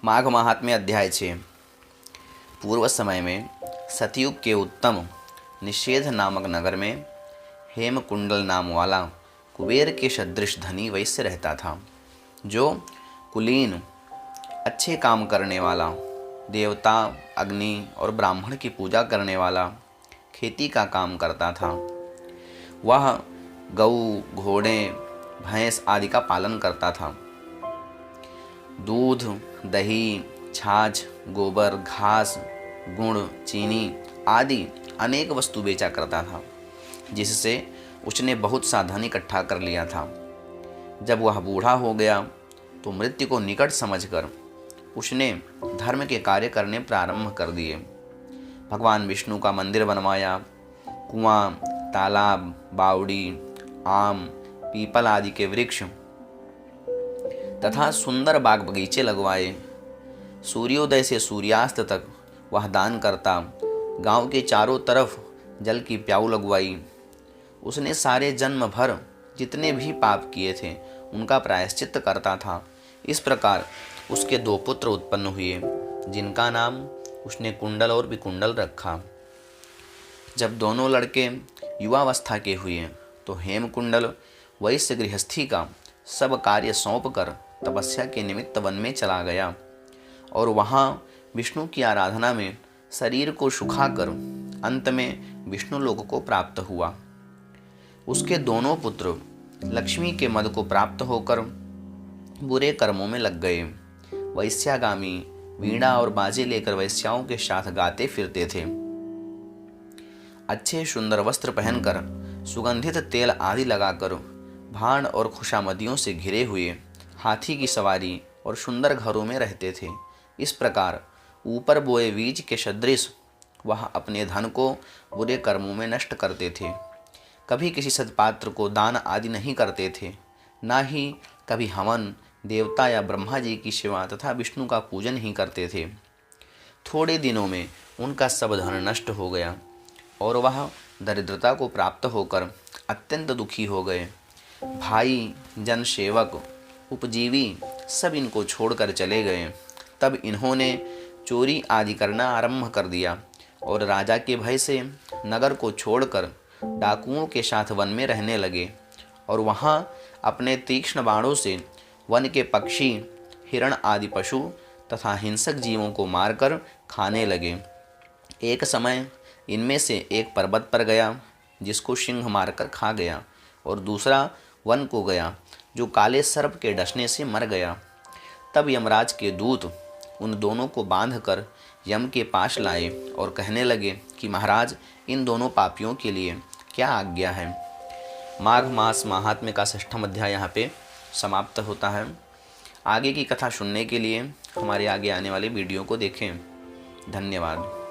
माघ महात्म्य अध्याय 6। पूर्व समय में सतयुग के उत्तम निषेध नामक नगर में हेमकुंडल नाम वाला कुबेर के सदृश धनी वैश्य रहता था, जो कुलीन, अच्छे काम करने वाला, देवता, अग्नि और ब्राह्मण की पूजा करने वाला, खेती का काम करता था। वह गऊ, घोड़े, भैंस आदि का पालन करता था। दूध, दही, छाछ, गोबर, घास, गुड़, चीनी आदि अनेक वस्तु बेचा करता था, जिससे उसने बहुत सा धन इकट्ठा कर लिया था। जब वह बूढ़ा हो गया तो मृत्यु को निकट समझकर उसने धर्म के कार्य करने प्रारंभ कर दिए। भगवान विष्णु का मंदिर बनवाया, कुआं, तालाब, बावड़ी, आम, पीपल आदि के वृक्ष तथा सुंदर बाग बगीचे लगवाए। सूर्योदय से सूर्यास्त तक वह दान करता। गांव के चारों तरफ जल की प्याऊ लगवाई। उसने सारे जन्म भर जितने भी पाप किए थे उनका प्रायश्चित करता था। इस प्रकार उसके 2 पुत्र उत्पन्न हुए, जिनका नाम उसने कुंडल और विकुंडल रखा। जब दोनों लड़के युवावस्था के हुए तो हेमकुंडल वैश्य गृहस्थी का सब कार्य सौंप कर तपस्या के निमित्त वन में चला गया और वहाँ विष्णु की आराधना में शरीर को सुखाकर अंत में विष्णु लोक को प्राप्त हुआ। उसके दोनों पुत्र लक्ष्मी के मद को प्राप्त होकर बुरे कर्मों में लग गए। वैश्यागामी वीणा और बाजे लेकर वैश्याओं के साथ गाते फिरते थे। अच्छे सुंदर वस्त्र पहनकर, सुगंधित तेल आदि लगाकर, भांड और खुशामदियों से घिरे हुए हाथी की सवारी और सुंदर घरों में रहते थे। इस प्रकार ऊपर बोए बीज के सदृश वह अपने धन को बुरे कर्मों में नष्ट करते थे। कभी किसी सत्पात्र को दान आदि नहीं करते थे, ना ही कभी हवन, देवता या ब्रह्मा जी की सेवा तथा विष्णु का पूजन ही करते थे। थोड़े दिनों में उनका सब धन नष्ट हो गया और वह दरिद्रता को प्राप्त होकर अत्यंत दुखी हो गए। भाई, जन सेवक, उपजीवी सब इनको छोड़कर चले गए। तब इन्होंने चोरी आदि करना आरंभ कर दिया और राजा के भय से नगर को छोड़कर डाकुओं के साथ वन में रहने लगे और वहाँ अपने तीक्ष्ण बाणों से वन के पक्षी, हिरण आदि पशु तथा हिंसक जीवों को मारकर खाने लगे। एक समय इनमें से एक पर्वत पर गया, जिसको सिंह मारकर खा गया, और दूसरा वन को गया, जो काले सर्प के डसने से मर गया। तब यमराज के दूत उन दोनों को बांधकर यम के पास लाए और कहने लगे कि महाराज, इन दोनों पापियों के लिए क्या आज्ञा है। माघ मास महात्म्य का 6वां अध्याय यहाँ पे समाप्त होता है। आगे की कथा सुनने के लिए हमारे आगे आने वाले वीडियो को देखें। धन्यवाद।